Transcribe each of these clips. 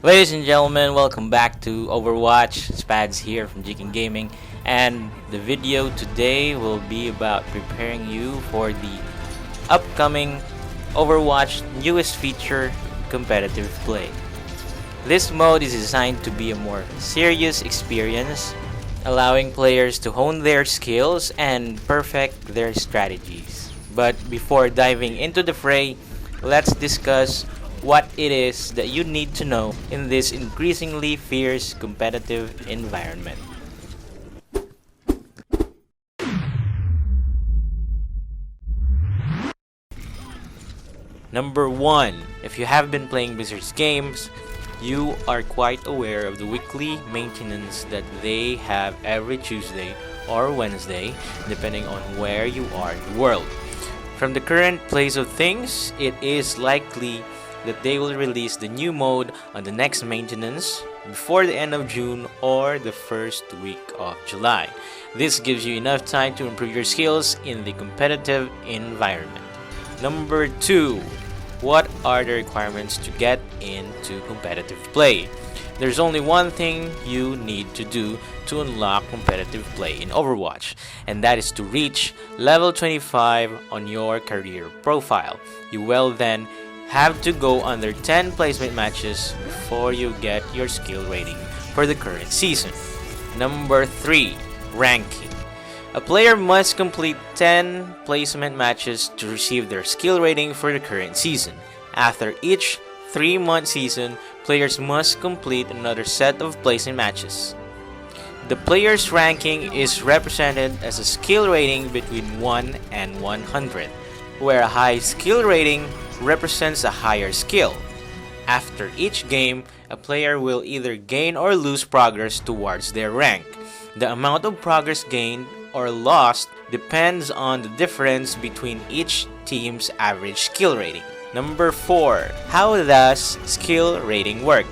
Ladies and gentlemen, welcome back to Overwatch. Spads here from Jikin Gaming, and the video today will be about preparing you for the upcoming Overwatch newest feature, competitive play. This mode is designed to be a more serious experience, allowing players to hone their skills and perfect their strategies. But before diving into the fray, let's discuss what it is that you need to know in this increasingly fierce competitive environment. Number 1. If you have been playing Blizzard's games, you are quite aware of the weekly maintenance that they have every Tuesday or Wednesday, depending on where you are in the world. From the current place of things, it is likely that they will release the new mode on the next maintenance before the end of June or the first week of July. This gives you enough time to improve your skills in the competitive environment. Number 2. What are the requirements to get into competitive play? There's only one thing you need to do to unlock competitive play in Overwatch, and that is to reach level 25 on your career profile. You will then have to go under 10 placement matches before you get your skill rating for the current season. Number 3. Ranking. A player must complete 10 placement matches to receive their skill rating for the current season. After each 3-month season, players must complete another set of placement matches. The player's ranking is represented as a skill rating between 1 and 100, where a high skill rating represents a higher skill. After each game, a player will either gain or lose progress towards their rank. The amount of progress gained or lost depends on the difference between each team's average skill rating. Number 4. How does skill rating work?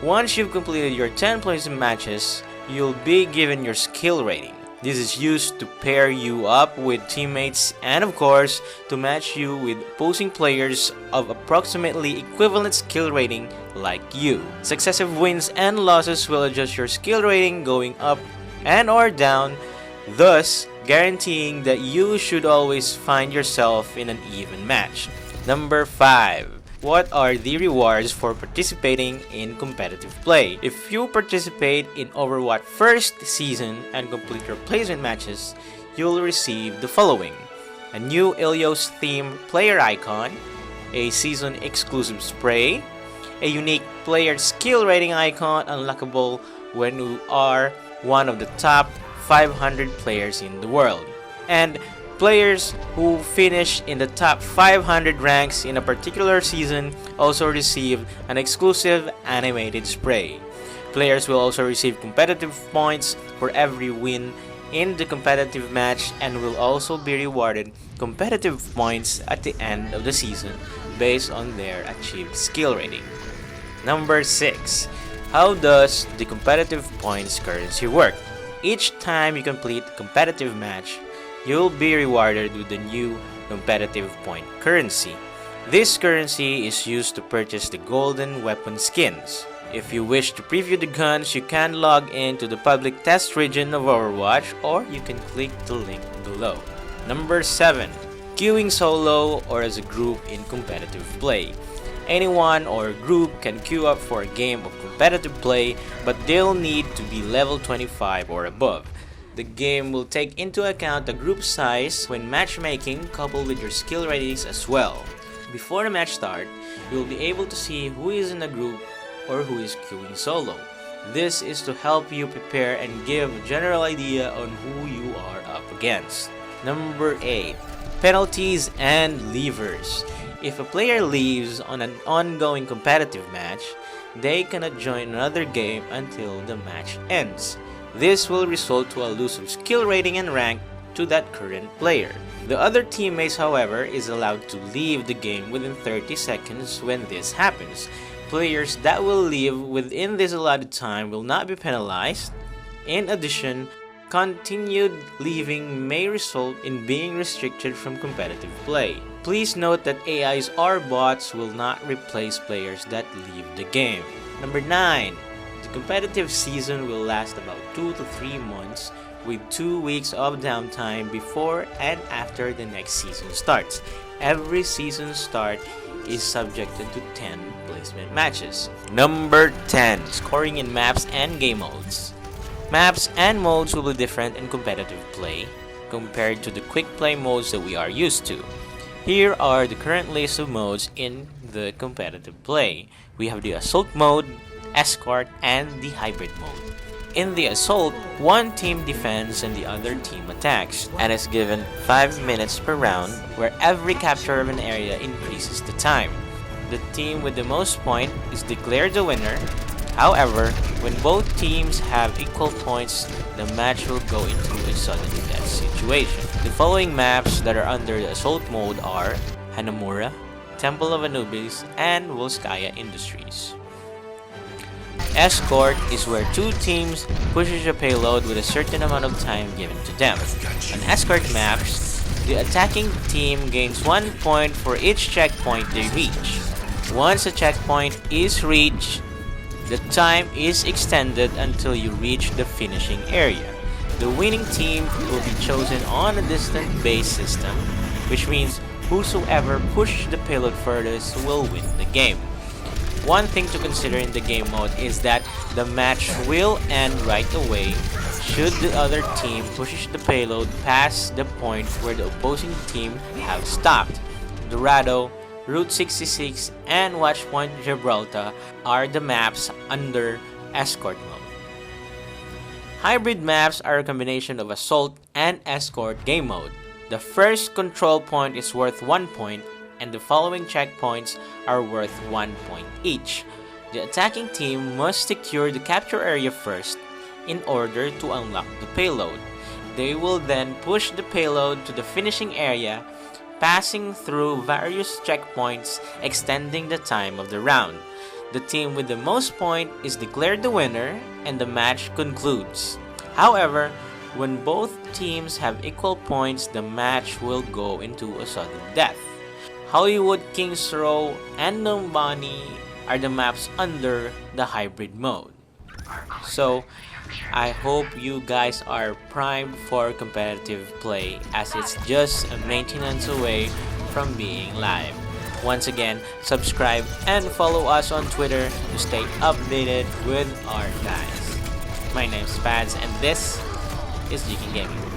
Once you've completed your 10 placement matches, you'll be given your skill rating. This is used to pair you up with teammates and of course to match you with opposing players of approximately equivalent skill rating like you. Successive wins and losses will adjust your skill rating going up and or down, thus guaranteeing that you should always find yourself in an even match. Number 5. What are the rewards for participating in competitive play? If you participate in Overwatch first season and complete your placement matches, you'll receive the following: a new Ilios theme player icon, a season exclusive spray, a unique player skill rating icon unlockable when you are one of the top 500 players in the world, and players who finish in the top 500 ranks in a particular season also receive an exclusive animated spray. Players will also receive competitive points for every win in the competitive match and will also be rewarded competitive points at the end of the season based on their achieved skill rating. Number 6. How does the competitive points currency work? Each time you complete a competitive match, you'll be rewarded with the new competitive point currency. This currency is used to purchase the golden weapon skins. If you wish to preview the guns, you can log into the public test region of Overwatch, or you can click the link below. Number 7. Queuing solo or as a group in competitive play. Anyone or group can queue up for a game of competitive play, but they'll need to be level 25 or above. The game will take into account the group size when matchmaking, coupled with your skill ratings as well. Before the match start, you'll be able to see who is in a group or who is queuing solo. This is to help you prepare and give a general idea on who you are up against. Number 8. Penalties and levers. If a player leaves on an ongoing competitive match, they cannot join another game until the match ends. This will result to a loss of skill rating and rank to that current player. The other teammates, however, is allowed to leave the game within 30 seconds when this happens. Players that will leave within this allotted time will not be penalized. In addition, continued leaving may result in being restricted from competitive play. Please note that AIs or bots will not replace players that leave the game. Number 9. The competitive season will last about 2 to 3 months with 2 weeks of downtime before and after the next season starts. Every season start is subjected to 10 placement matches. Number 10. Scoring in maps and game modes. Maps and modes will be different in competitive play compared to the quick play modes that we are used to. Here are the current list of modes in the competitive play. We have the Assault mode, Escort, and the Hybrid mode. In the Assault, one team defends and the other team attacks, and is given 5 minutes per round, where every capture of an area increases the time. The team with the most points is declared the winner. However, when both teams have equal points, the match will go into a sudden death situation. The following maps that are under the Assault mode are Hanamura, Temple of Anubis, and Volskaya Industries. Escort is where two teams pushes a payload with a certain amount of time given to them. On Escort maps, the attacking team gains 1 point for each checkpoint they reach. Once a checkpoint is reached, the time is extended until you reach the finishing area. The winning team will be chosen on a distance-based system, which means whosoever pushes the payload furthest will win the game. One thing to consider in the game mode is that the match will end right away should the other team push the payload past the point where the opposing team have stopped. Dorado, Route 66, and Watchpoint Gibraltar are the maps under Escort mode. Hybrid maps are a combination of Assault and Escort game mode. The first control point is worth 1 point, and the following checkpoints are worth 1 point each. The attacking team must secure the capture area first in order to unlock the payload. They will then push the payload to the finishing area, passing through various checkpoints, extending the time of the round. The team with the most points is declared the winner, and the match concludes. However, when both teams have equal points, the match will go into a sudden death. Hollywood, Kings Row, and Numbani are the maps under the Hybrid mode. So, I hope you guys are primed for competitive play, as it's just a maintenance away from being live. Once again, subscribe and follow us on Twitter to stay updated with our guys. My name's Pads, and this is GK Gaming.